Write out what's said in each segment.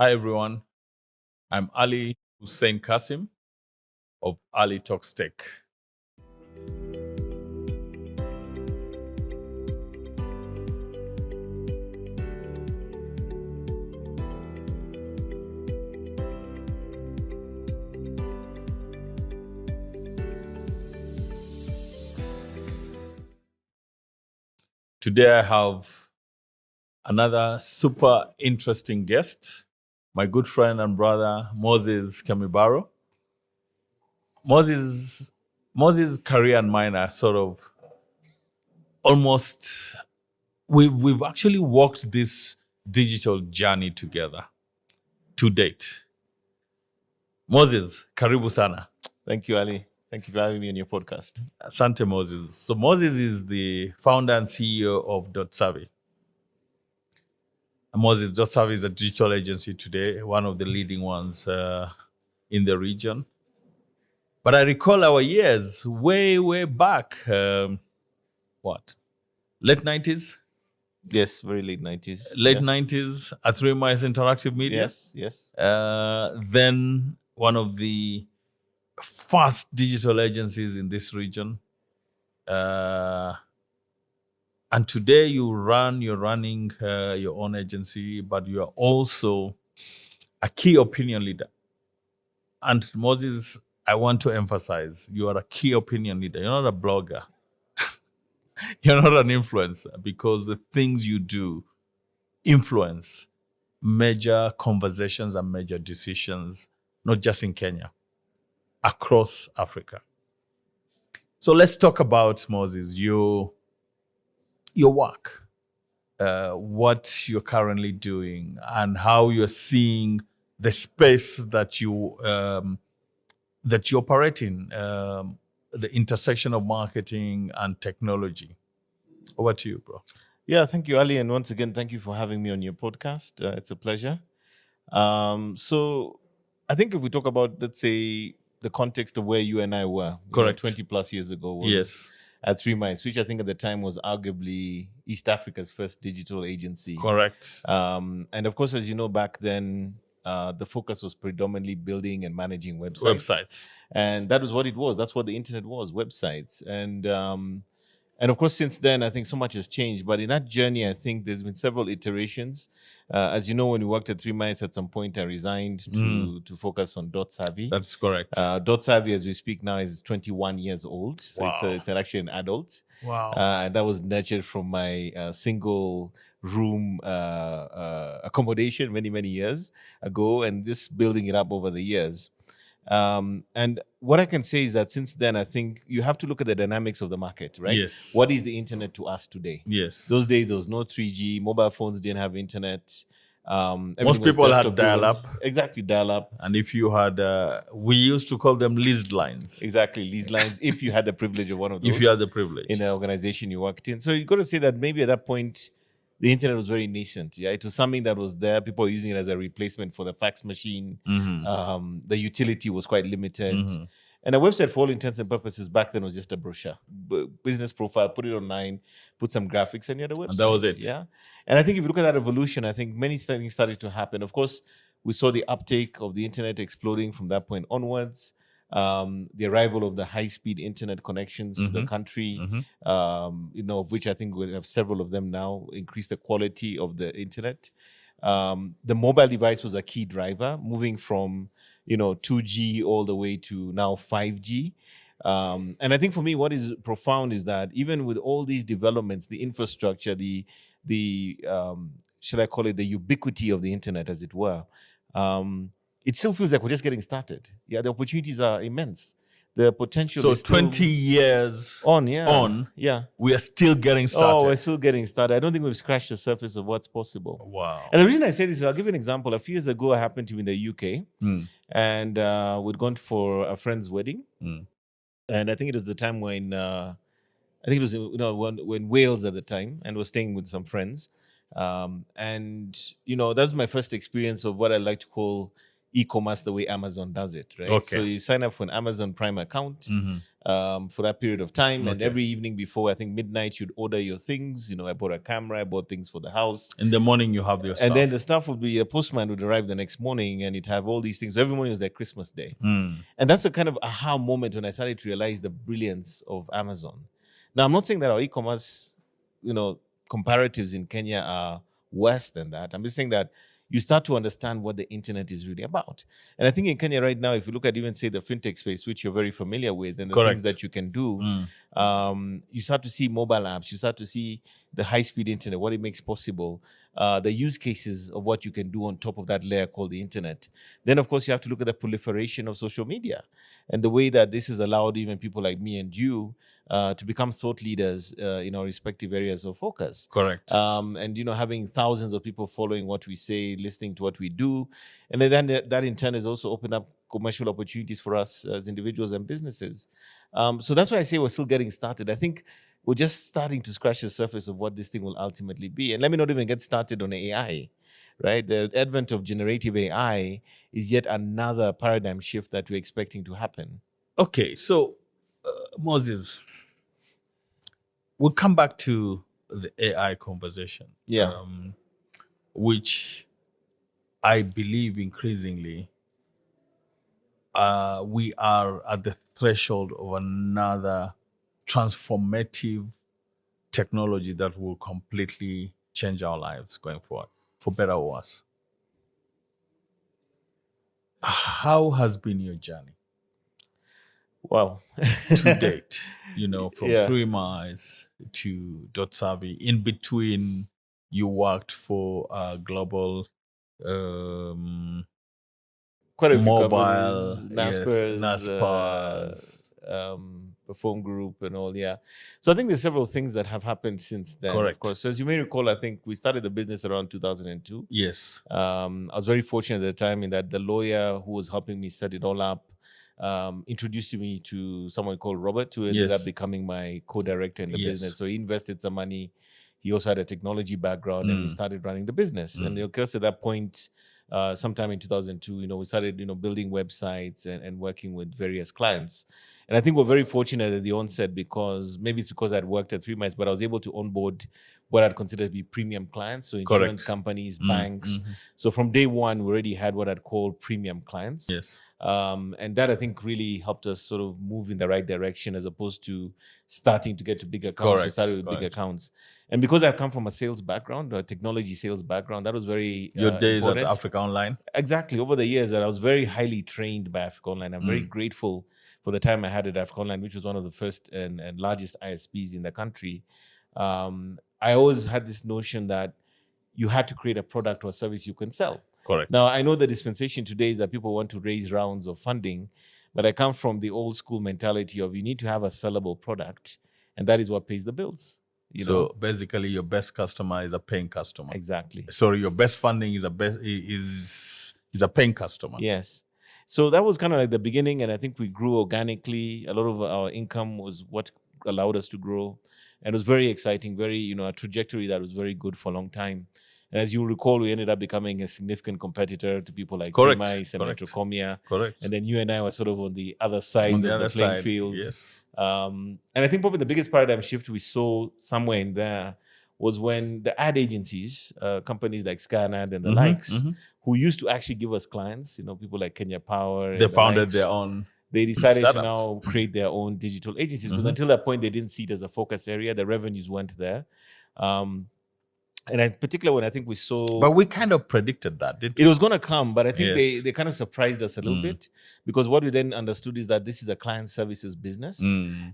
Hi, everyone. I'm Ali Hussein Kasim of Ali Talks Tech. Today, I have another super interesting guest, my good friend and brother, Moses Kamibaro. Moses, Moses' career and mine are sort of almost, we've actually walked this digital journey together to date. Moses, karibu sana. Thank you, Ali. Thank you for having me on your podcast. Asante Moses. So Moses is the founder and CEO of .savvy. Moses .savvy is a digital agency today, one of the leading ones in the region. But I recall our years way back. What? Late 90s? Yes, very late 90s. Late yes. 90s at 3 Miles Interactive Media. Yes. Then one of the first digital agencies in this region. And today you're running your own agency, but you are also a key opinion leader. And Moses, I want to emphasize, you are a key opinion leader. You're not a blogger. You're not an influencer, because the things you do influence major conversations and major decisions, not just in Kenya, across Africa. So let's talk about, Moses, your work, what you're currently doing, and how you're seeing the space that you operate in, the intersection of marketing and technology. Over to you, bro. Yeah, thank you, Ali. And once again, thank you for having me on your podcast. It's a pleasure. So I think if we talk about, let's say, the context of where you and I were, Correct. 20 plus years ago, was Yes, at 3 Miles, which I think at the time was arguably East Africa's first digital agency. correct. And of course, as you know, back then, the focus was predominantly building and managing websites. And that was what it was. That's what the internet was, websites. And of course, since then, I think so much has changed. But in that journey, I think there's been several iterations. As you know, when we worked at 3 Miles, at some point, I resigned to focus on .savvy. That's correct. .savvy, as we speak now, is 21 years old. So Wow. it's actually an adult. Wow. And that was nurtured from my single room accommodation many years ago, and just building it up over the years. And what I can say is that since then, I think you have to look at the dynamics of the market, right? Yes. What is the internet to us today? Yes. Those days, there was no 3G, mobile phones didn't have internet. Most everything was people had desktop driven. dial-up. Exactly, dial-up. And if you had, we used to call them leased lines. Exactly, lease lines, if you had the privilege of one of those. If you had the privilege. In the organization you worked in. So you got to say that maybe at that point, the internet was very nascent. Yeah, it was something that was there. People were using it as a replacement for the fax machine. The utility was quite limited. And a website, for all intents and purposes, back then was just a brochure, business profile, put it online, put some graphics, and you had a website. And that was it. Yeah. And I think if you look at that evolution, I think many things started to happen. Of course, we saw the uptake of the internet exploding from that point onwards. The arrival of the high-speed internet connections to the country, of which I think we have several of them now, increase the quality of the internet. The mobile device was a key driver, moving from 2G all the way to now 5G. And I think for me, what is profound is that even with all these developments, the infrastructure, the shall I call it the ubiquity of the internet, as it were, it still feels like we're just getting started. Yeah, the opportunities are immense. The potential So is still 20 years on, yeah. we are still getting started. Oh, we're still getting started. I don't think we've scratched the surface of what's possible. Wow. And the reason I say this is, I'll give you an example. A few years ago, I happened to be in the UK, and we'd gone for a friend's wedding. And I think it was the time when, when Wales at the time, and was staying with some friends. And, that was my first experience of what I like to call e-commerce the way Amazon does it, right? Okay. So you sign up for an Amazon Prime account Mm-hmm. for that period of time, and Okay. every evening before I think midnight, you'd order your things. You know, I bought a camera, I bought things for the house, In the morning, you have your stuff. and then the stuff would be a postman would arrive the next morning, and it'd have all these things. So every morning was like Christmas Day, and that's a kind of aha moment when I started to realize the brilliance of Amazon. Now, I'm not saying that our e-commerce, comparatives in Kenya are worse than that. I'm just saying that you start to understand what the internet is really about. And I think in Kenya right now, if you look at even say the fintech space, which you're very familiar with, and the things that you can do, you start to see mobile apps, you start to see the high-speed internet, what it makes possible, the use cases of what you can do on top of that layer called the internet. Then, of course, you have to look at the proliferation of social media and the way that this has allowed even people like me and you to become thought leaders in our respective areas of focus. Correct. And having thousands of people following what we say, listening to what we do, and then that in turn has also opened up commercial opportunities for us as individuals and businesses. So that's why I say we're still getting started. I think we're just starting to scratch the surface of what this thing will ultimately be. And let me not even get started on AI. Right, the advent of generative AI is yet another paradigm shift that we're expecting to happen. Okay, so Moses, we'll come back to the AI conversation. Yeah. Which I believe increasingly we are at the threshold of another transformative technology that will completely change our lives going forward, for better or worse. How has been your journey Wow. to date? From Yeah. 3 Miles to Dot Savvy. In between, you worked for global Quite a few mobile, companies, yes, Naspers, Perform Group, and all. Yeah. So I think there's several things that have happened since then. Correct. Of course. So as you may recall, I think we started the business around 2002. Yes. I was very fortunate at the time in that the lawyer who was helping me set it all up introduced me to someone called Robert, who ended Yes. up becoming my co-director in the Yes. business. So he invested some money. He also had a technology background, and we started running the business. And of course, at that point, sometime in 2002, we started, building websites and working with various clients. And I think we're very fortunate at the onset because maybe it's because I'd worked at 3 Miles, but I was able to onboard what I'd consider to be premium clients. So insurance companies, banks. So from day one, we already had what I'd call premium clients. Yes. And that I think really helped us sort of move in the right direction as opposed to starting to get to big accounts. We started with big accounts. And because I come from a sales background, a technology sales background, that was very Your days important. at Africa Online? Exactly. Over the years, I was very highly trained by Africa Online. I'm very grateful for the time I had at Africa Online, which was one of the first and largest ISPs in the country. I always had this notion that you had to create a product or a service you can sell. Correct. Now, I know the dispensation today is that people want to raise rounds of funding, but I come from the old school mentality of you need to have a sellable product, and that is what pays the bills. So basically, your best customer is a paying customer. Exactly. Sorry, your best funding is a paying customer. Yes. So that was kind of like the beginning, and I think we grew organically. A lot of our income was what allowed us to grow, and it was very exciting, very a trajectory that was very good for a long time. And as you recall, we ended up becoming a significant competitor to people like 3 Miles and Metrocomia. Correct. And then you and I were sort of on the other side of the playing field. Yes. And I think probably the biggest paradigm shift we saw somewhere in there was when the ad agencies, companies like Scanad and the likes, who used to actually give us clients, people like Kenya Power. They founded their own. They decided to now create their own digital agencies because until that point, they didn't see it as a focus area. The revenues weren't there. And in particular, when I think we saw... But we kind of predicted that, didn't we? It was going to come, but I think they kind of surprised us a little bit because what we then understood is that this is a client services business.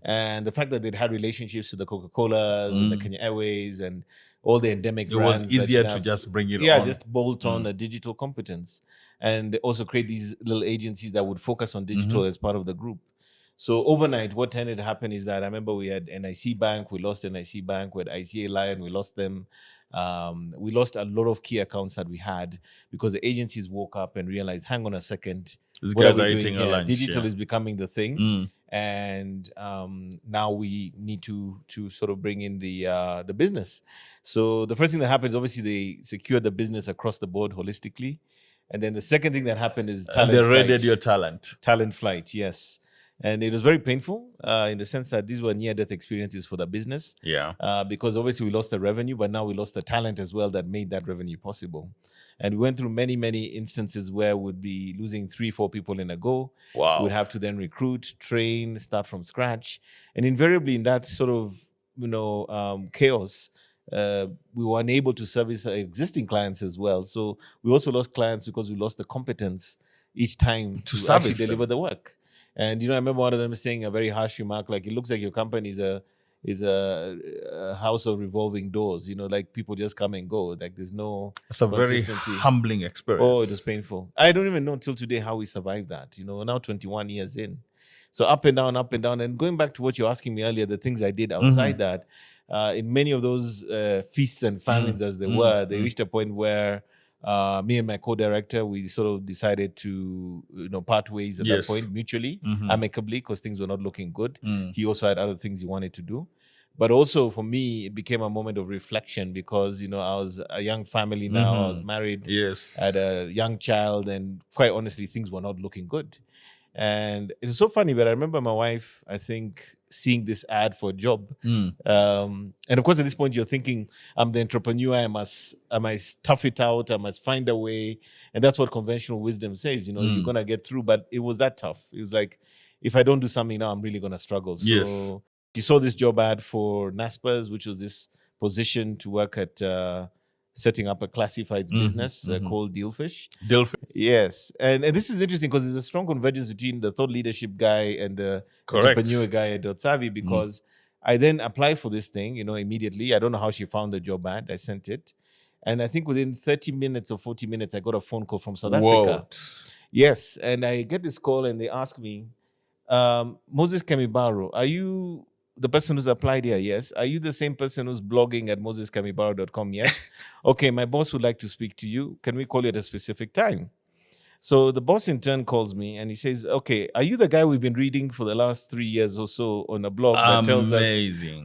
And the fact that they'd had relationships with the Coca-Colas and the Kenyawebs and all the endemic brands. It was easier to just bring it on. Yeah, just bolt on a digital competence. And also create these little agencies that would focus on digital as part of the group. So overnight, what tended to happen is that I remember we had NIC Bank, we lost NIC Bank, we had ICA Lion, we lost them. We lost a lot of key accounts that we had because the agencies woke up and realized, hang on a second, these guys are eating a lunch. Digital is becoming the thing. And now we need to sort of bring in the business. So the first thing that happened is obviously they secured the business across the board holistically. And then the second thing that happened is They talent raided flight. your talent. Talent flight, yes. And it was very painful in the sense that these were near-death experiences for the business. Yeah. Because obviously we lost the revenue, but now we lost the talent as well that made that revenue possible. And we went through many, many instances where we'd be losing 3-4 people in a go. Wow. We'd have to then recruit, train, start from scratch. And invariably in that sort of, chaos, we were unable to service our existing clients as well. So we also lost clients because we lost the competence each time to actually service them. deliver the work. And I remember one of them saying a very harsh remark, like, it looks like your company is a house of revolving doors. Like people just come and go. Like there's no It's a very consistency. humbling experience. Oh, it was painful. I don't even know until today how we survived that. Now 21 years in. So up and down, up and down. And going back to what you're asking me earlier, the things I did outside that, in many of those feasts and famines as they were, they reached a point where me and my co-director, we sort of decided to part ways at that point mutually, amicably, because things were not looking good. He also had other things he wanted to do. But also for me, it became a moment of reflection because, I was a young family now. I was married. Yes. I had a young child. And quite honestly, things were not looking good. And it was so funny, but I remember my wife, I think, seeing this ad for a job. And of course, at this point, you're thinking, I'm the entrepreneur. I must tough it out. I must find a way. And that's what conventional wisdom says, you're going to get through. But it was that tough. It was like, if I don't do something now, I'm really going to struggle. So Yes. she saw this job ad for Naspers, which was this position to work at setting up a classifieds business called Dealfish. Yes. And this is interesting because there's a strong convergence between the thought leadership guy and the entrepreneur guy at .savvy because I then applied for this thing, immediately. I don't know how she found the job ad. I sent it. And I think within 30 minutes or 40 minutes, I got a phone call from South Africa. Yes. And I get this call and they ask me, Moses Kamibaro, are you the person who's applied here? Yes. Are you the same person who's blogging at moseskamibaro.com? Yes. Okay, my boss would like to speak to you. Can we call you at a specific time? So the boss in turn calls me and he says, okay, are you the guy we've been reading for the last 3 years or so on a blog that tells us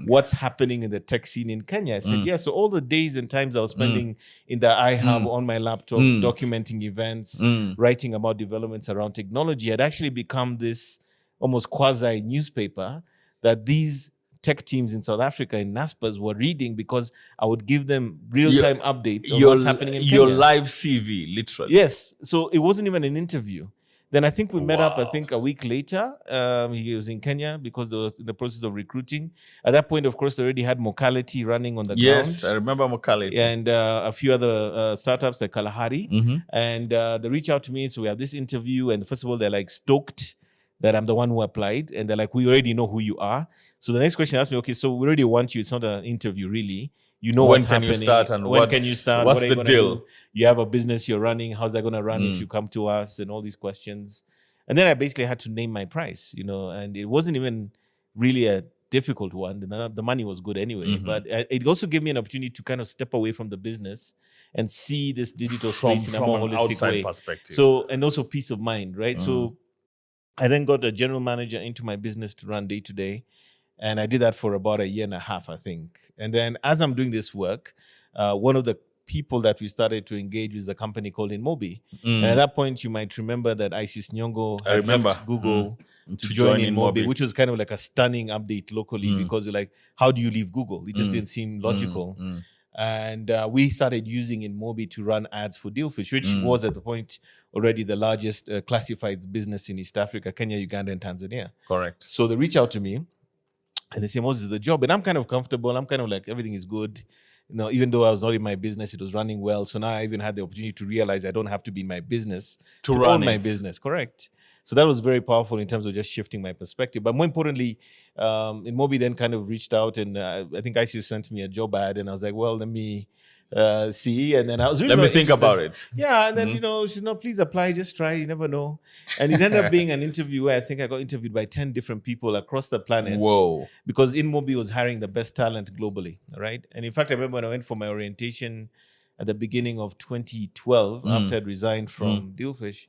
what's happening in the tech scene in Kenya? I said, yeah. So all the days and times I was spending in the iHub on my laptop, documenting events, writing about developments around technology had actually become this almost quasi newspaper that these tech teams in South Africa in Naspers were reading because I would give them real-time updates on what's happening in Kenya. Your live CV, literally. Yes. So it wasn't even an interview. Then I think we met up, a week later. He was in Kenya because they was in the process of recruiting. At that point, of course, they already had Mocality running on the ground. Yes, I remember Mocality. And a few other startups like Kalahari. And they reach out to me. So we have this interview. And first of all, they're like stoked that I'm the one who applied. And they're like, we already know who you are. So the next question asked me, okay, so we already want you. It's not an interview, really. You know what's happening. When can you start and when can you start? What's the deal? Do? You have a business you're running. How's that going to run if you come to us? And all these questions. And then I basically had to name my price, and it wasn't even really a difficult one. The money was good anyway. But it also gave me an opportunity to kind of step away from the business and see this digital space in a more holistic way. Perspective. So, and also peace of mind, right? So I then got a general manager into my business to run day to day. And I did that for about 1.5 years, I think. And then as I'm doing this work, one of the people that we started to engage with a company called InMobi. And at that point, you might remember that Isis Nyong'o had left Google to join InMobi, which was kind of like a stunning update locally because you're like, how do you leave Google? It just didn't seem logical. And we started using InMobi to run ads for Dealfish, which was at the point already the largest classifieds business in East Africa, Kenya, Uganda, and Tanzania. Correct. So they reach out to me and they say, Moses, the job. And I'm kind of comfortable. I'm kind of like, everything is good. Even though I was not in my business, it was running well. So now I even had the opportunity to realize I don't have to be in my business to run my business. Correct. So that was very powerful in terms of just shifting my perspective. But more importantly, InMobi then kind of reached out and I think ICU sent me a job ad and I was like, well, let me see. And then I was really let me think about it. Yeah. And then, she's no, please apply, just try. You never know. And it ended up being an interview where I think I got interviewed by 10 different people across the planet. Whoa. Because InMobi was hiring the best talent globally. Right. And in fact, I remember when I went for my orientation at the beginning of 2012, after I'd resigned from Dealfish,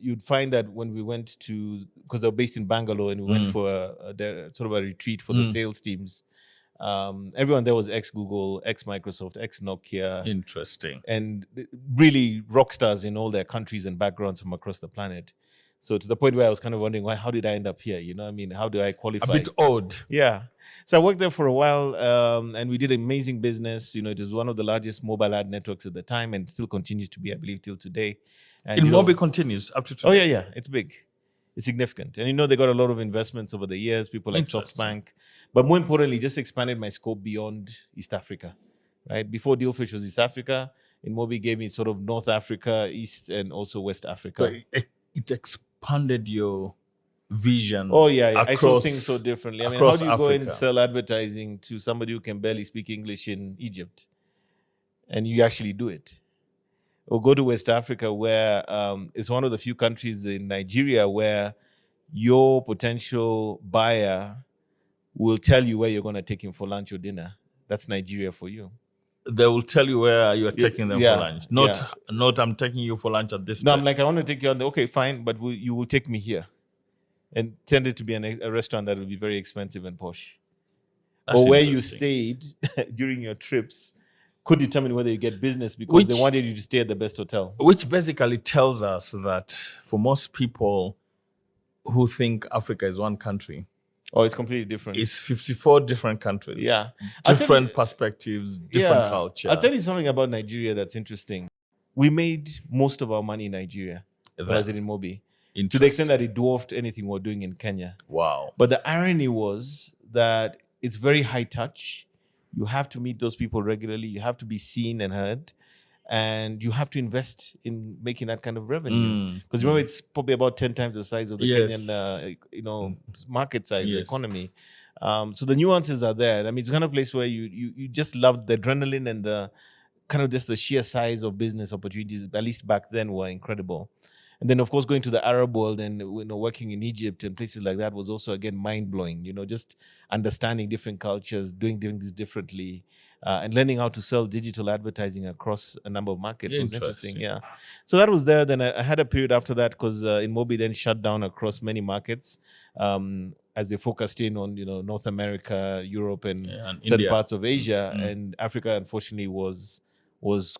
you'd find that when we went to, because they were based in Bangalore and we went for a sort of a retreat for the sales teams, Everyone there was ex-Google, ex-Microsoft, ex-Nokia, Interesting. and really rock stars in all their countries and backgrounds from across the planet. So to the point where I was kind of wondering, how did I end up here? You know, I mean, how do I A qualify? bit odd. Yeah. So I worked there for a while, and we did amazing business. You know, it was one of the largest mobile ad networks at the time, and still continues to be, I believe, till today. And In you know, Mobi continues up to today. oh yeah, it's big, it's significant, and you know they got a lot of investments over the years. People like Interesting. SoftBank, but more importantly, just expanded my scope beyond East Africa. Right before Dealfish was East Africa, in Mobi gave me sort of North Africa, East, and also West Africa. So it expanded your vision. Oh yeah, I saw across- things so differently. I mean, how across do you go and Africa. sell advertising to somebody who can barely speak English in Egypt, and you actually do it? Or go to West Africa, where it's one of the few countries in Nigeria where your potential buyer will tell you where you're going to take him for lunch or dinner. That's Nigeria for you. They will tell you where you are taking them yeah, for lunch. Not I'm taking you for lunch at this No, place. I'm like, I want to take you on. Okay, fine, but you will take me here, and tended to be a restaurant that will be very expensive and posh. That's Or where you interesting. stayed during your trips could determine whether you get business, because they wanted you to stay at the best hotel. Which basically tells us that for most people who think Africa is one country, Oh, it's completely different. it's 54 different countries. Yeah. I'll tell Different you- perspectives, different culture. I'll tell you something about Nigeria that's interesting. We made most of our money in Nigeria, when I was in Mobi, to the extent that it dwarfed anything we're doing in Kenya. Wow. But the irony was that it's very high touch. You have to meet those people regularly. You have to be seen and heard. And you have to invest in making that kind of revenue. Because remember, it's probably about 10 times the size of the Yes. Kenyan, market size, Yes. economy. So the nuances are there. I mean, it's the kind of place where you just loved the adrenaline and the kind of just the sheer size of business opportunities, at least back then, were incredible. And then, of course, going to the Arab world and working in Egypt and places like that was also, again, mind-blowing. Just understanding different cultures, doing things differently, and learning how to sell digital advertising across a number of markets was interesting. Yeah. So that was there. Then I had a period after that because in Mobi then shut down across many markets as they focused in on North America, Europe, and certain India. parts of Asia. And Africa, unfortunately, was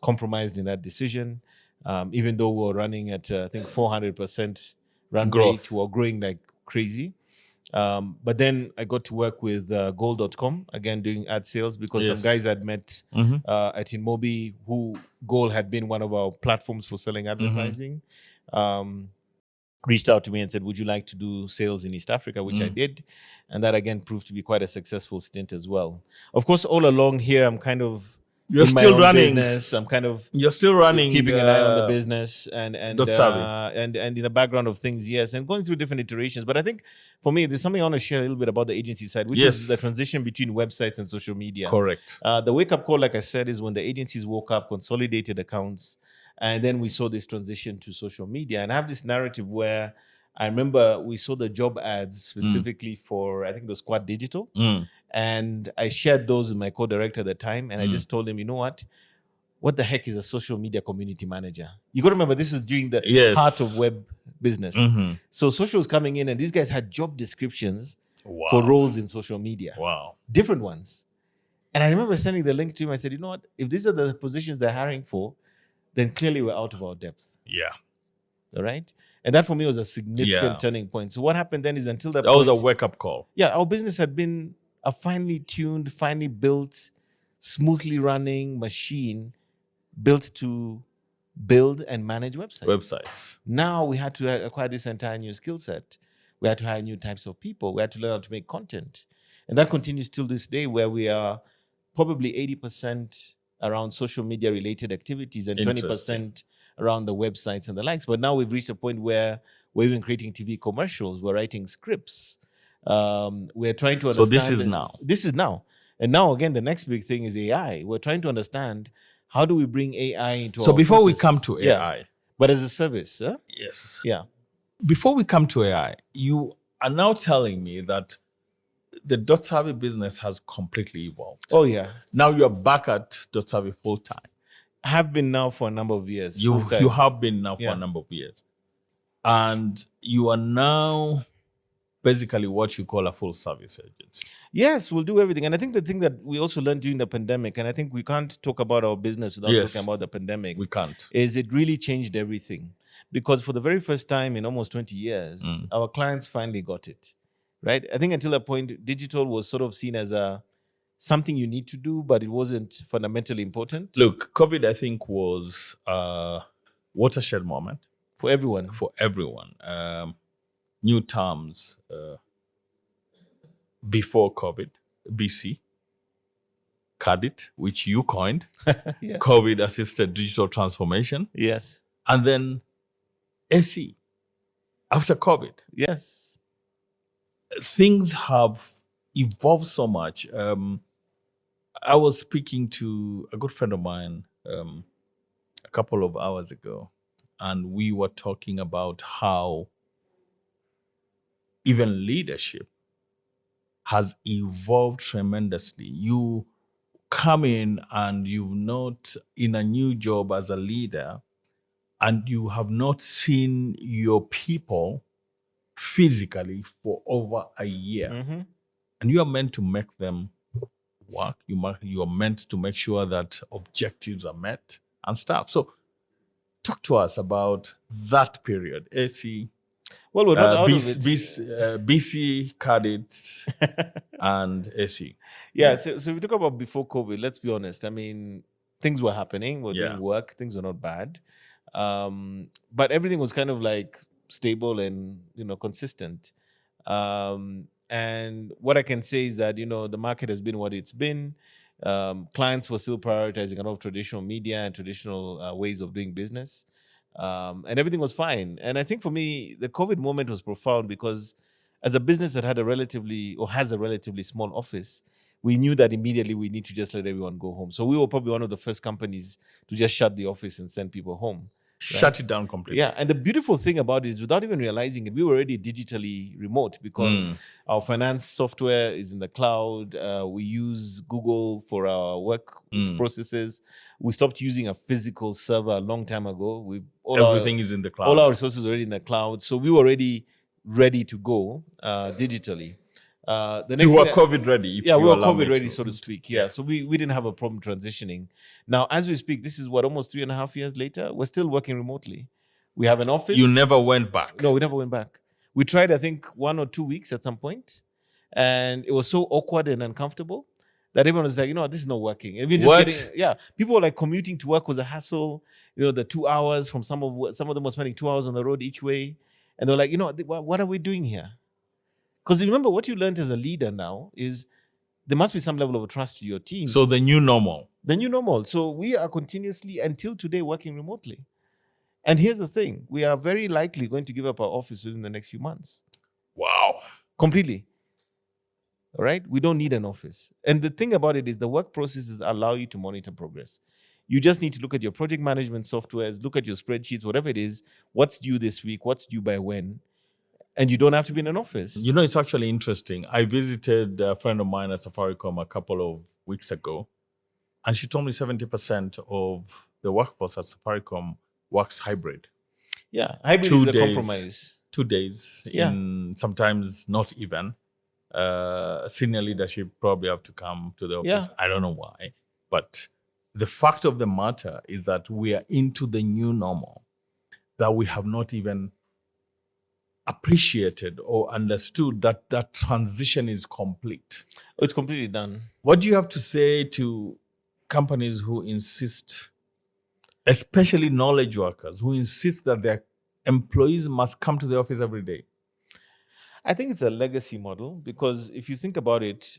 compromised in that decision. Even though we were running at, I think, 400% run Growth. rate, we were growing like crazy. But then I got to work with Goal.com, again, doing ad sales, because some guys I'd met at InMobi, who Goal had been one of our platforms for selling advertising, reached out to me and said, would you like to do sales in East Africa, which I did. And that, again, proved to be quite a successful stint as well. Of course, all along here, I'm kind of You're in my still own running. business. I'm kind of You're still running. keeping an eye on the business and Dotsabi. and in the background of things, yes, and going through different iterations. But I think for me, there's something I want to share a little bit about the agency side, which is the transition between websites and social media. Correct. The wake up call, like I said, is when the agencies woke up, consolidated accounts, and then we saw this transition to social media. And I have this narrative where I remember we saw the job ads specifically for, I think it was Squad Digital. And I shared those with my co-director at the time. And I just told him, you know what the heck is a social media community manager? You got to remember, this is during the heart of web business. So social was coming in and these guys had job descriptions for roles in social media. Wow. Different ones. And I remember sending the link to him. I said, you know what? If these are the positions they're hiring for, then clearly we're out of our depth. Yeah. All right? And that for me was a significant turning point. So what happened then is until that was a wake-up call. Yeah, our business had been a finely tuned, finely built, smoothly running machine built to build and manage websites. Now we had to acquire this entire new skill set. We had to hire new types of people. We had to learn how to make content. And that continues till this day, where we are probably 80% around social media related activities and 20% around the websites and the likes. But now we've reached a point where we're even creating TV commercials. We're writing scripts. We're trying to understand. So this is now. This is now. And now, again, the next big thing is AI. We're trying to understand, how do we bring AI into our before process? we come to AI. But as a service, huh? Yes. Yeah. Before we come to AI, you are now telling me that the Dotsabi business has completely evolved. Oh, yeah. Now you're back at Dotsabi full time. I have been now for a number of years. You have been now for a number of years. And you are now basically what you call a full service agency. Yes, we'll do everything. And I think the thing that we also learned during the pandemic, and I think we can't talk about our business without talking Yes, about the pandemic, we can't. is it really changed everything. Because for the very first time in almost 20 years, our clients finally got it, right? I think until that point, digital was sort of seen as something you need to do, but it wasn't fundamentally important Look, COVID, I think, was a watershed moment for everyone. for everyone. New terms before COVID, BC, CADIT, which you coined, Yeah. COVID assisted digital transformation, Yes. and then AC after COVID. Yes. Things have evolved so much. I was speaking to a good friend of mine a couple of hours ago, and we were talking about how even leadership has evolved tremendously. You come in and you've not in a new job as a leader, and you have not seen your people physically for over a year, Mhm. and you are meant to make them work. You are meant to make sure that objectives are met and stuff. So, talk to us about that period. AC, Well, we're not out of it. BC, CADIT, and AC. Yeah. So if we talk about before COVID, let's be honest. I mean, things were happening. We're Yeah. doing work. Things were not bad. But everything was kind of like stable and, consistent. And what I can say is that, the market has been what it's been. Clients were still prioritizing a lot of traditional media and traditional ways of doing business. And everything was fine. And I think for me, the COVID moment was profound because as a business that had has a relatively small office, we knew that immediately we need to just let everyone go home. So we were probably one of the first companies to just shut the office and send people home. Shut it down completely. Yeah, and the beautiful thing about it is, without even realizing it, we were already digitally remote because our finance software is in the cloud. We use Google for our work processes. We stopped using a physical server a long time ago. Everything is in the cloud. All our resources are already in the cloud, so we were already ready to go digitally. The next You were thing- COVID ready. if yeah, you we were allow me COVID ready, to- so to speak. Yeah, so we didn't have a problem transitioning. Now, as we speak, this is almost 3.5 years later. We're still working remotely. We have an office. You never went back. No, we never went back. We tried, I think, 1 or 2 weeks at some point, and it was so awkward and uncomfortable that everyone was like, this is not working. And we're just What? people were like, commuting to work was a hassle. The 2 hours from some of them were spending 2 hours on the road each way, and they're like, what are we doing here? Because remember, what you learned as a leader now is there must be some level of trust to your team. So the new normal. The new normal. So we are continuously, until today, working remotely. And here's the thing. We are very likely going to give up our office within the next few months. Wow. Completely. All right? We don't need an office. And the thing about it is the work processes allow you to monitor progress. You just need to look at your project management softwares, look at your spreadsheets, whatever it is, what's due this week, what's due by when. And you don't have to be in an office. It's actually interesting. I visited a friend of mine at Safaricom a couple of weeks ago, and she told me 70% of the workforce at Safaricom works hybrid. Yeah, hybrid 2 is a days. compromise. 2 days, sometimes not even. Senior leadership probably have to come to the office. Yeah. I don't know why. But the fact of the matter is that we are into the new normal, that we have not even appreciated or understood that that transition is complete. It's completely done. What do you have to say to companies who insist, especially knowledge workers, who insist that their employees must come to the office every day? I think it's a legacy model because if you think about it,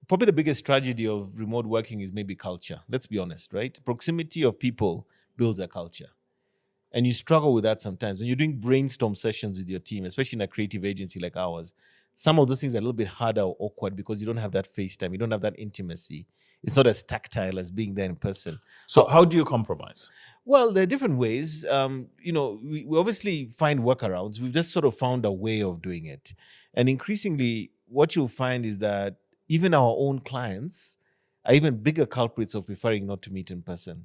probably the biggest tragedy of remote working is maybe culture. Let's be honest, right? Proximity of people builds a culture. And you struggle with that sometimes. When you're doing brainstorm sessions with your team, especially in a creative agency like ours, some of those things are a little bit harder or awkward because you don't have that face time. You don't have that intimacy. It's not as tactile as being there in person. So how do you compromise? Well, there are different ways. We obviously find workarounds. We've just sort of found a way of doing it. And increasingly, what you'll find is that even our own clients are even bigger culprits of preferring not to meet in person,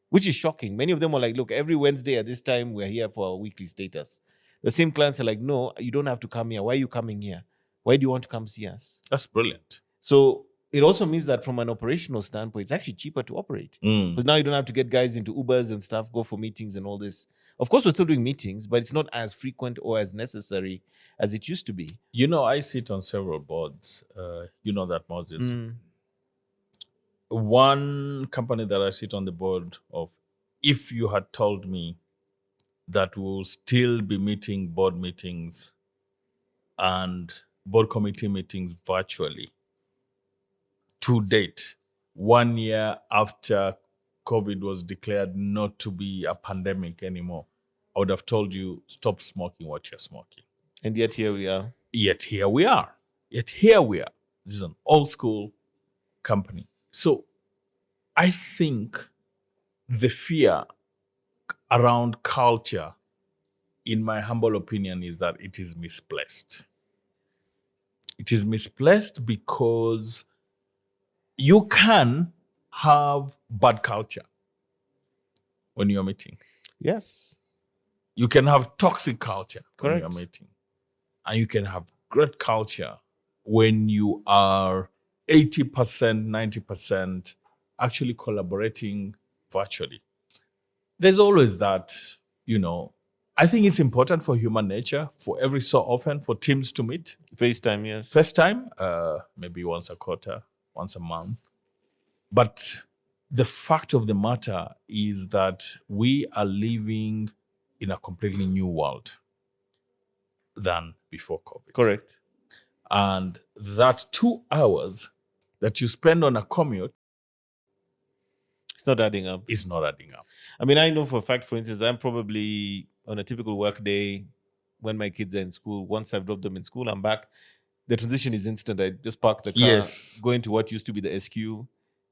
which is shocking. Many of them are like, look, every Wednesday at this time, we're here for our weekly status. The same clients are like, no, you don't have to come here. Why are you coming here? Why do you want to come see us? That's brilliant. So it also means that from an operational standpoint, it's actually cheaper to operate. Because now you don't have to get guys into Ubers and stuff, go for meetings and all this. Of course, we're still doing meetings, but it's not as frequent or as necessary as it used to be. You know, I sit on several boards. You know that, Moses. One company that I sit on the board of, if you had told me that we'll still be meeting board meetings and board committee meetings virtually to date, 1 year after COVID was declared not to be a pandemic anymore, I would have told you, stop smoking what you're smoking. And yet here we are. Yet here we are. This is an old school company. So I think the fear around culture, in my humble opinion, is that it is misplaced. It is misplaced because you can have bad culture when you're meeting. Yes. You can have toxic culture when Correct. you're meeting. And you can have great culture when you are 80%, 90% actually collaborating virtually. There's always that, I think it's important for human nature, for every so often, for teams to meet. FaceTime, yes. First time, maybe once a quarter, once a month. But the fact of the matter is that we are living in a completely new world than before COVID. Correct. And that 2 hours that you spend on a commute It's not adding up. is not adding up. I mean, I know for a fact, for instance, I'm probably on a typical work day when my kids are in school. Once I've dropped them in school, I'm back. The transition is instant. I just park the car, Yes. go into what used to be the SQ.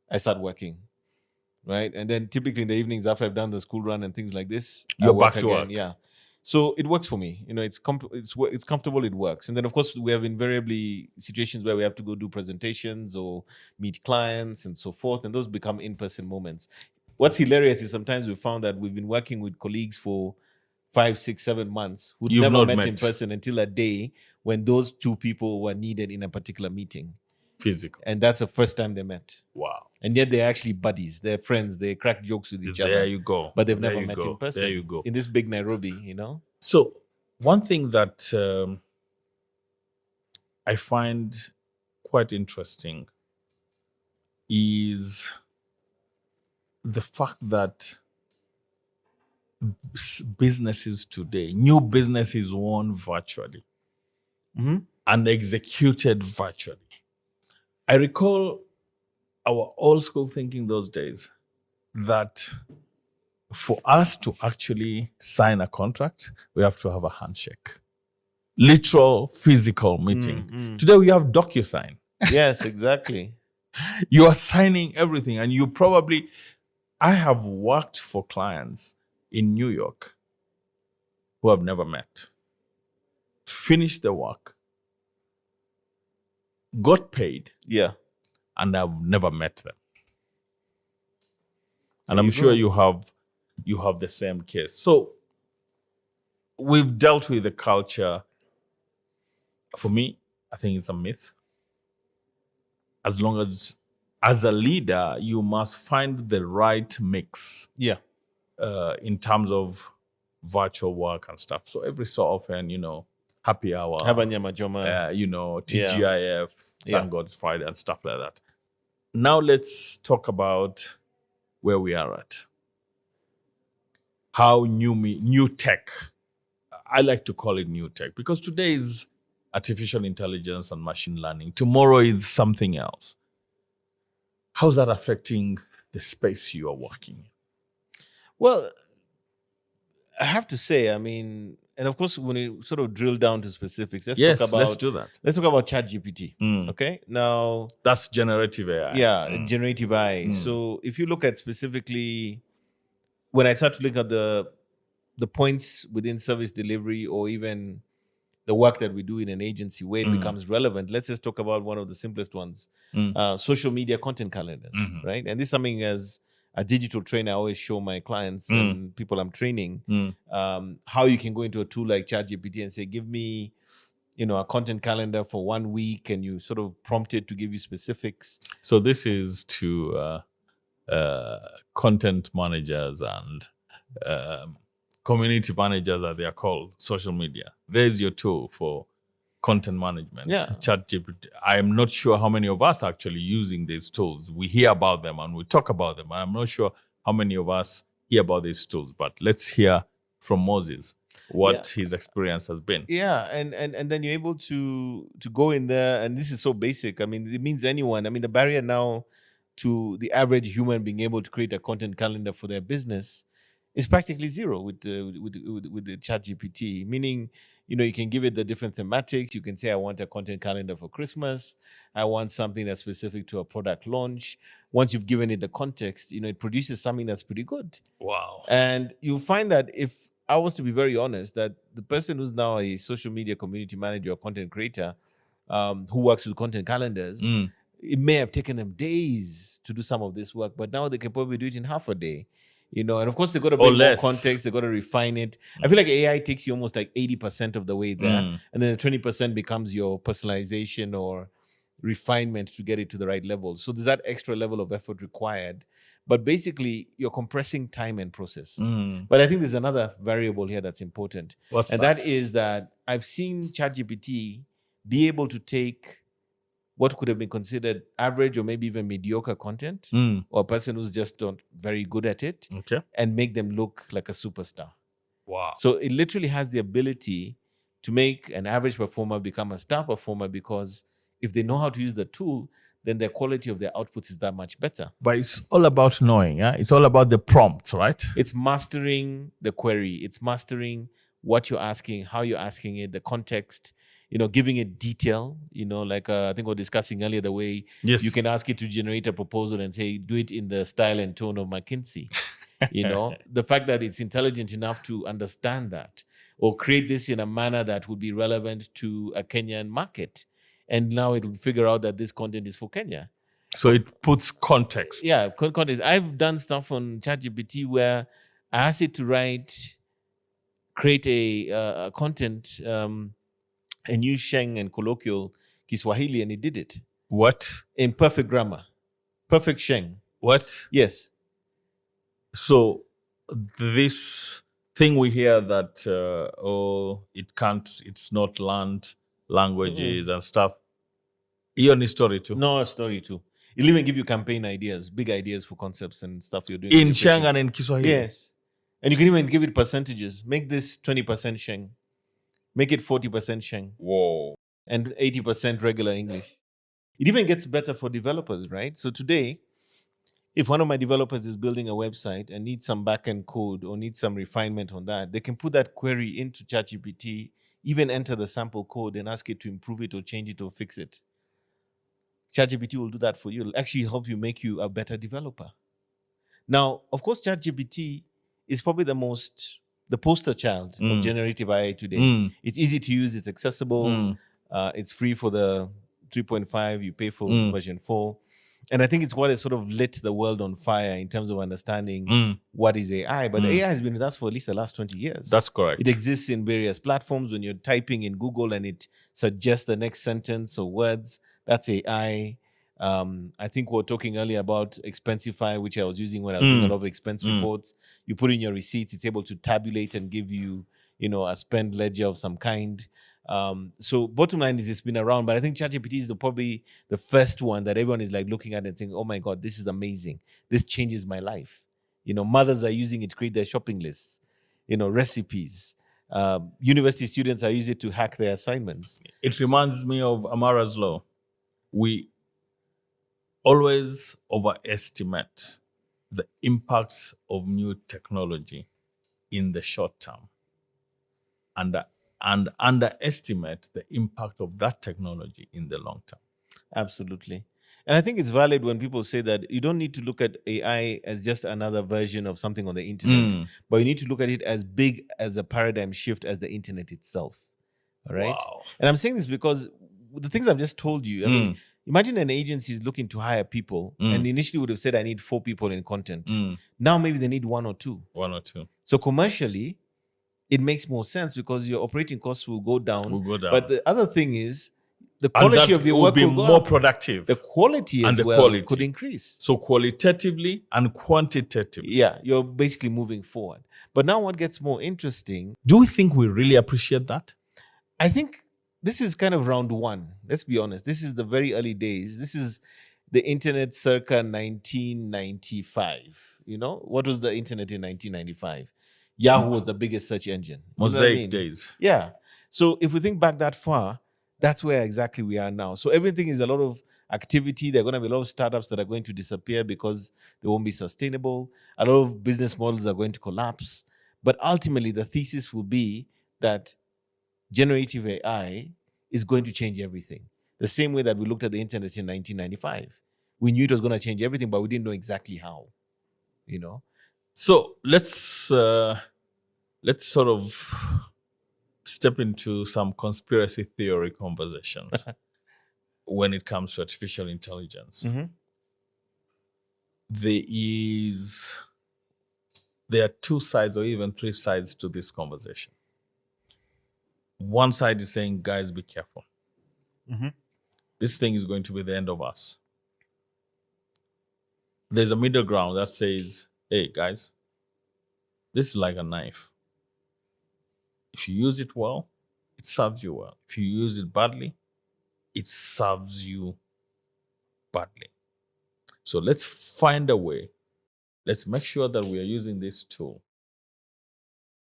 I start working, right? And then typically in the evenings after I've done the school run and things like this, I You're work back to work. Yeah. So it works for me. It's comfortable. It works. And then of course we have invariably situations where we have to go do presentations or meet clients and so forth, and those become in-person moments. What's hilarious is sometimes we found that we've been working with colleagues for 5, 6, 7 months who'd You've never not met met. in person until a day when those two people were needed in a particular meeting. Physical. And that's the first time they met. Wow. And yet they're actually buddies. They're friends. They crack jokes with each There other. you go. But they've There never you met go. in person. There you go. In this big Nairobi, So one thing that I find quite interesting is the fact that businesses today, new businesses won virtually and executed virtually. I recall our old school thinking those days that for us to actually sign a contract, we have to have a handshake. Literal physical meeting. Today we have DocuSign. Yes, exactly. You are signing everything, and I have worked for clients in New York who I've never met. Finished the work, got paid, Yeah. and I've never met them. And There I'm you sure go. you have the same case. So we've dealt with the culture. For me, I think it's a myth. As long as a leader, you must find the right mix Yeah. in terms of virtual work and stuff. So every so often, happy hour, Habanyama Joma. TGIF, Yeah. thank God it's Friday and stuff like that. Now let's talk about where we are at. How new tech, I like to call it new tech, because today is artificial intelligence and machine learning. Tomorrow is something else. How's that affecting the space you are working in? Well, I have to say, I mean, and of course, when you sort of drill down to specifics, let's talk about ChatGPT. Okay, now that's generative AI. Yeah, generative AI. So if you look at specifically, when I start to look at the points within service delivery or even the work that we do in an agency, where it becomes relevant, let's just talk about one of the simplest ones: social media content calendars, right? And this is something as a digital trainer, I always show my clients and people I'm training how you can go into a tool like ChatGPT and say, give me, a content calendar for 1 week, and you sort of prompt it to give you specifics. So this is to content managers and community managers, as they are called, social media. There's your tool for content management. Yeah. ChatGPT. I'm not sure how many of us are actually using these tools. We hear about them and we talk about them. I'm not sure how many of us hear about these tools, but let's hear from Moses what his experience has been. Yeah, and then you're able to go in there, and this is so basic. I mean, it means anyone. I mean, the barrier now to the average human being able to create a content calendar for their business is practically zero with the ChatGPT. Meaning, you can give it the different thematics. You can say, I want a content calendar for Christmas. I want something that's specific to a product launch. Once you've given it the context, it produces something that's pretty good. Wow. And you'll find that if I was to be very honest, that the person who's now a social media community manager or content creator who works with content calendars, it may have taken them days to do some of this work, but now they can probably do it in half a day. And of course, they've got to bring more context, they've got to refine it. I feel like AI takes you almost like 80% of the way there, and then the 20% becomes your personalization or refinement to get it to the right level. So there's that extra level of effort required. But basically, you're compressing time and process. But I think there's another variable here that's important. What's that? That is that I've seen ChatGPT be able to take what could have been considered average or maybe even mediocre content, or a person who's just not very good at it, and make them look like a superstar. Wow. So it literally has the ability to make an average performer become a star performer, because if they know how to use the tool, then the quality of their outputs is that much better. But it's all about knowing, it's all about the prompts, right? It's mastering the query. It's mastering what you're asking, how you're asking it, the context, giving it detail, like I think we were discussing earlier, the way you can ask it to generate a proposal and say, do it in the style and tone of McKinsey. The fact that it's intelligent enough to understand that, or create this in a manner that would be relevant to a Kenyan market. And now it'll figure out that this content is for Kenya. So it puts context. Yeah, context. I've done stuff on ChatGPT where I asked it to create a content, and use Sheng and colloquial Kiswahili, and it did it. What? In perfect grammar. Perfect Sheng. What? Yes. So this thing we hear that, it's not learned languages and stuff. Your story too. No, story too. It'll even give you campaign ideas, big ideas for concepts and stuff you're doing. In Sheng and in Kiswahili. Yes. And you can even give it percentages. Make this 20% Sheng. Make it 40% Sheng. Whoa. And 80% regular English. It even gets better for developers, right? So today, if one of my developers is building a website and needs some backend code or needs some refinement on that, they can put that query into ChatGPT, even enter the sample code and ask it to improve it or change it or fix it. ChatGPT will do that for you. It'll actually help you, make you a better developer. Now, of course, ChatGPT is probably the poster child of generative AI today. It's easy to use. It's accessible. It's free for the 3.5. You pay for version 4. And I think it's what has sort of lit the world on fire in terms of understanding what is AI. But AI has been with us for at least the last 20 years. That's correct. It exists in various platforms. When you're typing in Google and it suggests the next sentence or words, that's AI. I think we were talking earlier about Expensify, which I was using when I was doing a lot of expense reports. You put in your receipts, it's able to tabulate and give you, a spend ledger of some kind. So bottom line is, it's been around, but I think ChatGPT is probably the first one that everyone is like looking at and saying, oh my God, this is amazing. This changes my life. Mothers are using it to create their shopping lists, recipes. University students are using it to hack their assignments. It reminds me of Amara's law. We always overestimate the impacts of new technology in the short term and underestimate the impact of that technology in the long term. Absolutely. And I think it's valid when people say that you don't need to look at AI as just another version of something on the internet, but you need to look at it as big as a paradigm shift as the internet itself. All right. Wow. And I'm saying this because the things I've just told you, I mean, Imagine an agency is looking to hire people and initially would have said, I need 4 people in content. Now maybe they need 1 or 2. 1 or 2. So commercially, it makes more sense because your operating costs will go down. Will go down. But the other thing is, the And quality that of your will work be will go more up. productive. The quality And as the well quality. could increase. So qualitatively and quantitatively. Yeah, you're basically moving forward. But now what gets more interesting, Do we think we really appreciate that? I think this is kind of round 1. Let's be honest. This is the very early days. This is the internet circa 1995. You know, what was the internet in 1995? Yahoo was the biggest search engine. You know what I Mosaic mean? days. Yeah. So if we think back that far, that's where exactly we are now. So everything is a lot of activity. There are going to be a lot of startups that are going to disappear because they won't be sustainable. A lot of business models are going to collapse. But ultimately, the thesis will be that generative AI is going to change everything. The same way that we looked at the internet in 1995. We knew it was going to change everything, but we didn't know exactly how, you know? So let's sort of step into some conspiracy theory conversations when it comes to artificial intelligence. Mm-hmm. There are 2 sides or even 3 sides to this conversation. One side is saying, guys, be careful. Mm-hmm. This thing is going to be the end of us. There's a middle ground that says, hey, guys, this is like a knife. If you use it well, it serves you well. If you use it badly, it serves you badly. So let's find a way. Let's make sure that we are using this tool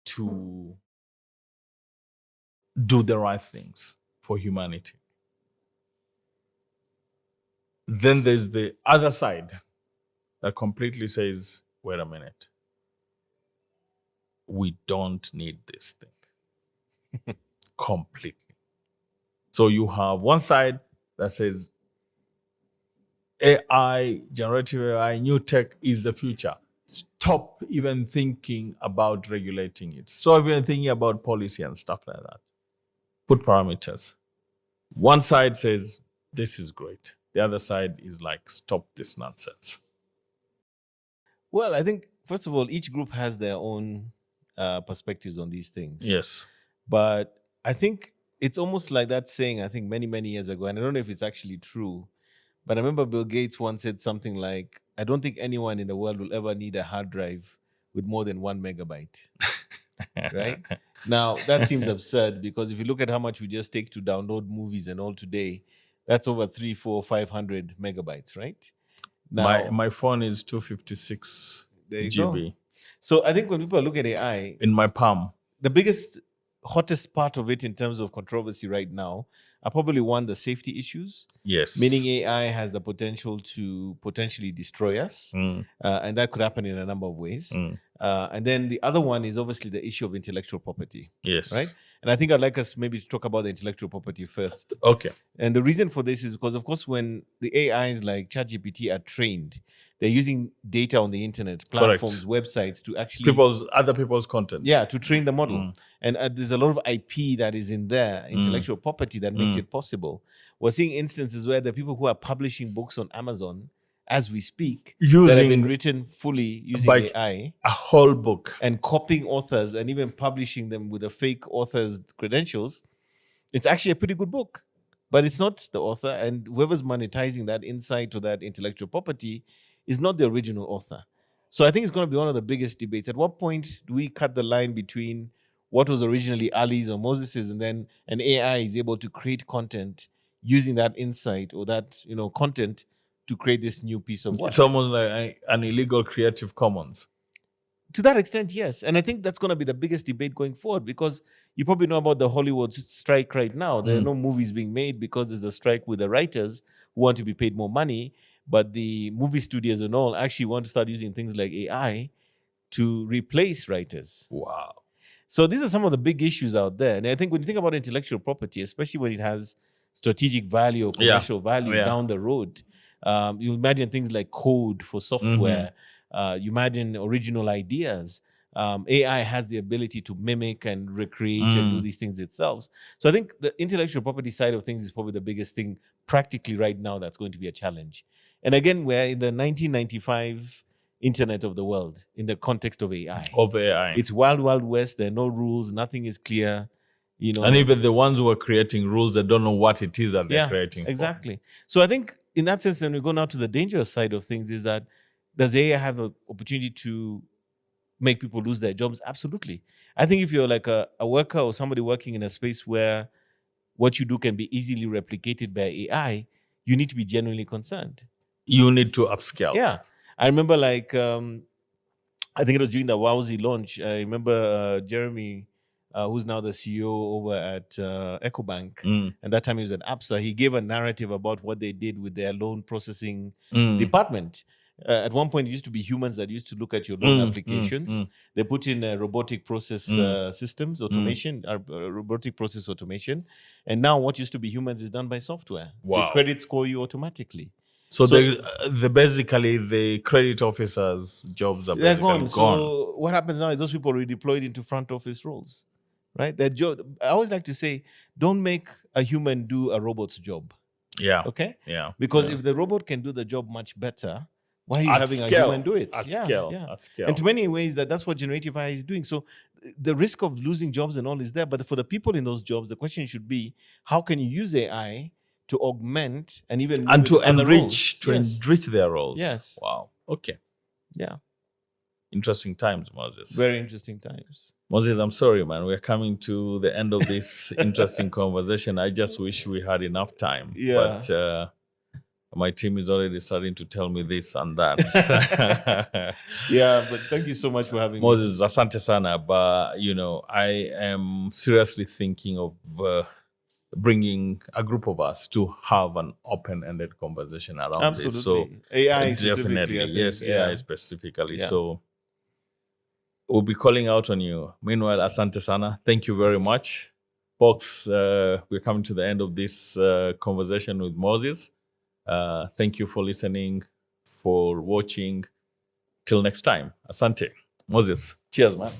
to do the right things for humanity. Then there's the other side that completely says, wait a minute. We don't need this thing. Completely. So you have one side that says AI, generative AI, new tech is the future. Stop even thinking about regulating it. Stop even thinking about policy and stuff like that. Put parameters. One side says, this is great. The other side is like, stop this nonsense. Well, I think, first of all, each group has their own perspectives on these things. Yes. But I think it's almost like that saying, I think many, many years ago, and I don't know if it's actually true, but I remember Bill Gates once said something like, I don't think anyone in the world will ever need a hard drive with more than 1 megabyte. Right? Now, that seems absurd because if you look at how much we just take to download movies and all today, that's over 300, 400, 500 megabytes, right? Now, My phone is 256 there you GB go. So I think when people look at AI, in my palm. the biggest, hottest part of it in terms of controversy right now are probably one, the safety issues. Yes. Meaning AI has the potential to potentially destroy us. And that could happen in a number of ways. And then the other one is obviously the issue of intellectual property. Yes. Right? And I think I'd like us maybe to talk about the intellectual property first. Okay. And the reason for this is because, of course, when the AIs like ChatGPT are trained, they're using data on the internet, platforms, websites to actually... Other people's content. Yeah, to train the model. And there's a lot of IP that is in there, intellectual property that makes it possible. We're seeing instances where there are people who are publishing books on Amazon as we speak that have been written fully using AI. A whole book. And copying authors and even publishing them with a fake author's credentials. It's actually a pretty good book, but it's not the author. And whoever's monetizing that insight or that intellectual property is not the original author. So I think it's going to be one of the biggest debates. At what point do we cut the line between what was originally Ali's or Moses's, and then an AI is able to create content using that insight or that content to create this new piece of work? It's almost like an illegal Creative Commons. To that extent, yes. And I think that's going to be the biggest debate going forward because you probably know about the Hollywood strike right now. There are no movies being made because there's a strike with the writers who want to be paid more money. But the movie studios and all actually want to start using things like AI to replace writers. Wow. So these are some of the big issues out there. And I think when you think about intellectual property, especially when it has strategic value or commercial value down the road, you imagine things like code for software. You imagine original ideas. AI has the ability to mimic and recreate and do these things itself. So I think the intellectual property side of things is probably the biggest thing practically right now that's going to be a challenge. And again, we're in the 1995 internet of the world in the context of AI. Of AI. It's wild, wild west. There are no rules. Nothing is clear. You know, And even the ones who are creating rules, they don't know what it is that they're creating. Exactly. So I think in that sense, when we go now to the dangerous side of things, is that does AI have an opportunity to make people lose their jobs? Absolutely. I think if you're like a worker or somebody working in a space where what you do can be easily replicated by AI, you need to be genuinely concerned. You need to upscale. Yeah. I remember like, I think it was during the Wowzy launch. I remember Jeremy, who's now the CEO over at EcoBank, and that time he was at APSA. He gave a narrative about what they did with their loan processing department. At one point, it used to be humans that used to look at your loan applications. They put in robotic process systems, automation, robotic process automation. And now what used to be humans is done by software. Wow. They credit score you automatically. So they basically the credit officers' jobs are basically gone. So what happens now is those people are redeployed into front office roles, right? Their job. I always like to say, don't make a human do a robot's job. Yeah. Okay. Yeah. Because if the robot can do the job much better, why are you having a human do it? At scale. And to many ways, that's what generative AI is doing. So the risk of losing jobs and all is there. But for the people in those jobs, the question should be, how can you use AI to augment and even to enrich their roles? Yes. Wow. Okay. Yeah. Interesting times, Moses. Very interesting times. Moses, I'm sorry, man. We're coming to the end of this interesting conversation. I just wish we had enough time. Yeah. But my team is already starting to tell me this and that. Yeah, but thank you so much for having Moses, asante sana. But, I am seriously thinking of bringing a group of us to have an open-ended conversation around this. So AI definitely, yes, yeah. AI specifically. Yeah. So we'll be calling out on you. Meanwhile, asante sana. Thank you very much. Folks, we're coming to the end of this conversation with Moses. Thank you for listening, for watching. Till next time. Asante. Moses, cheers, man.